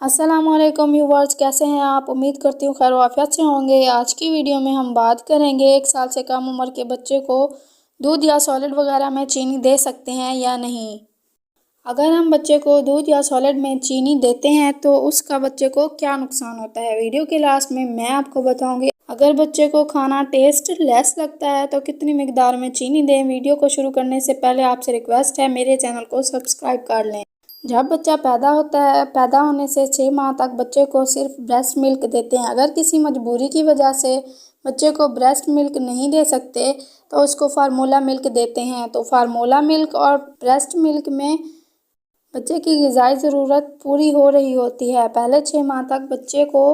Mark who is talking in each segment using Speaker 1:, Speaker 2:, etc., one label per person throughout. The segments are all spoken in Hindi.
Speaker 1: अस्सलामुअलैकुम व्यूअर्स, कैसे हैं आप। उम्मीद करती हूँ खैर आफियत से होंगे। आज की वीडियो में हम बात करेंगे 1 साल से कम उम्र के बच्चे को दूध या सॉलिड वगैरह में चीनी दे सकते हैं या नहीं। अगर हम बच्चे को दूध या सॉलिड में चीनी देते हैं तो उसका बच्चे को क्या नुकसान होता है, वीडियो के लास्ट में मैं आपको बताऊंगी। अगर बच्चे को खाना टेस्ट लेस लगता है तो कितनी मिकदार में चीनी दें। वीडियो को शुरू करने से पहले आपसे रिक्वेस्ट है मेरे चैनल को सब्सक्राइब कर लें। जब बच्चा पैदा होता है, पैदा होने से 6 माह तक बच्चे को सिर्फ ब्रेस्ट मिल्क देते हैं। अगर किसी मजबूरी की वजह से बच्चे को ब्रेस्ट मिल्क नहीं दे सकते तो उसको फार्मूला मिल्क देते हैं। तो फार्मूला मिल्क और ब्रेस्ट मिल्क में बच्चे की ग़िज़ाई ज़रूरत पूरी हो रही होती है। पहले 6 माह तक बच्चे को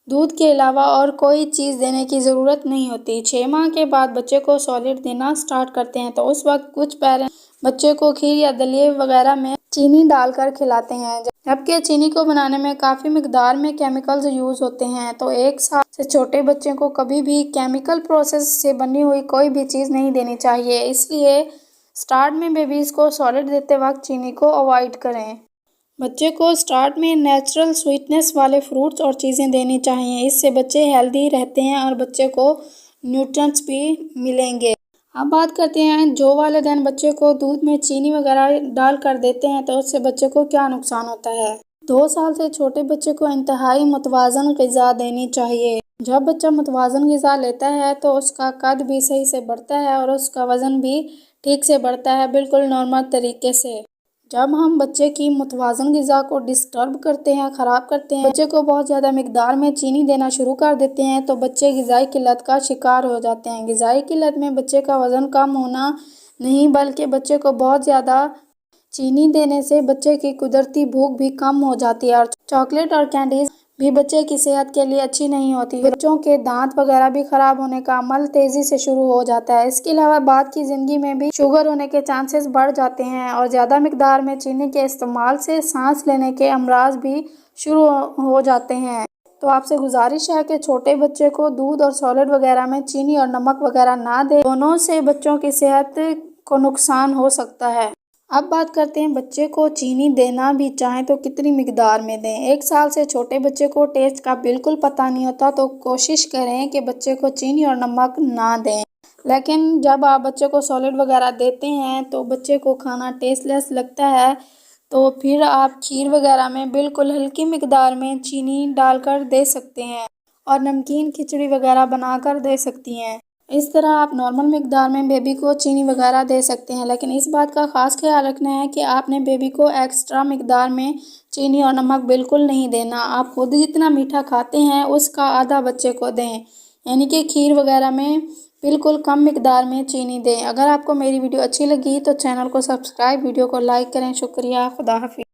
Speaker 1: दूध के अलावा और कोई चीज़ देने की ज़रूरत नहीं होती। 6 माह के बाद बच्चे को सॉलिड देना स्टार्ट करते हैं तो उस वक्त कुछ पेरेंट्स बच्चे को खीर या दलिए वगैरह में चीनी डालकर खिलाते हैं, जबकि चीनी को बनाने में काफ़ी मिकदार में केमिकल्स यूज़ होते हैं। तो 1 साल से छोटे बच्चे को कभी भी केमिकल प्रोसेस से बनी हुई कोई भी चीज़ नहीं देनी चाहिए। इसलिए स्टार्ट में बेबीज़ को सॉलिड देते वक्त चीनी को अवॉइड करें। बच्चे को स्टार्ट में नेचुरल स्वीटनेस वाले फ्रूट्स और चीज़ें देनी चाहिए। इससे बच्चे हेल्दी रहते हैं और बच्चे को न्यूट्रिएंट्स भी मिलेंगे। अब बात करते हैं, जो वालिदैन बच्चे को दूध में चीनी वगैरह डाल कर देते हैं तो उससे बच्चे को क्या नुकसान होता है। 2 साल से छोटे बच्चे को इंतहाई मुतवाज़न ग़िज़ा देनी चाहिए। जब बच्चा मुतवाज़न ग़िज़ा लेता है तो उसका कद भी सही से बढ़ता है और उसका वज़न भी ठीक से बढ़ता है, बिल्कुल नॉर्मल तरीके से। जब हम बच्चे की मुतवाज़न ग़िज़ा को डिस्टर्ब करते हैं, ख़राब करते हैं, बच्चे को बहुत ज़्यादा मिकदार में चीनी देना शुरू कर देते हैं तो बच्चे ग़िज़ाई किल्लत का शिकार हो जाते हैं। ग़िज़ाई किल्लत में बच्चे का वज़न कम होना नहीं बल्कि बच्चे को बहुत ज़्यादा चीनी देने से बच्चे की कुदरती भूख भी कम हो जाती है। और चॉकलेट और कैंडीज़ भी बच्चे की सेहत के लिए अच्छी नहीं होती। बच्चों के दांत वगैरह भी ख़राब होने का अमल तेज़ी से शुरू हो जाता है। इसके अलावा बाद की ज़िंदगी में भी शुगर होने के चांसेस बढ़ जाते हैं और ज़्यादा मिकदार में चीनी के इस्तेमाल से सांस लेने के अमराज भी शुरू हो जाते हैं। तो आपसे गुजारिश है कि छोटे बच्चे को दूध और सॉलिड वगैरह में चीनी और नमक वगैरह ना दें, दोनों से बच्चों की सेहत को नुकसान हो सकता है। अब बात करते हैं, बच्चे को चीनी देना भी चाहें तो कितनी मिकदार में दें। 1 साल से छोटे बच्चे को टेस्ट का बिल्कुल पता नहीं होता तो कोशिश करें कि बच्चे को चीनी और नमक ना दें। लेकिन जब आप बच्चे को सॉलिड वगैरह देते हैं तो बच्चे को खाना टेस्टलेस लगता है तो फिर आप खीर वगैरह में बिल्कुल हल्की मिकदार में चीनी डालकर दे सकते हैं और नमकीन खिचड़ी वगैरह बनाकर दे सकती हैं। इस तरह आप नॉर्मल मिकदार में बेबी को चीनी वगैरह दे सकते हैं, लेकिन इस बात का ख़ास ख्याल रखना है कि आपने बेबी को एक्स्ट्रा मिकदार में चीनी और नमक बिल्कुल नहीं देना। आप खुद जितना मीठा खाते हैं उसका आधा बच्चे को दें, यानी कि खीर वगैरह में बिल्कुल कम मिकदार में चीनी दें। अगर आपको मेरी वीडियो अच्छी लगी तो चैनल को सब्सक्राइब, वीडियो को लाइक करें। शुक्रिया, खुदा हाफिज़।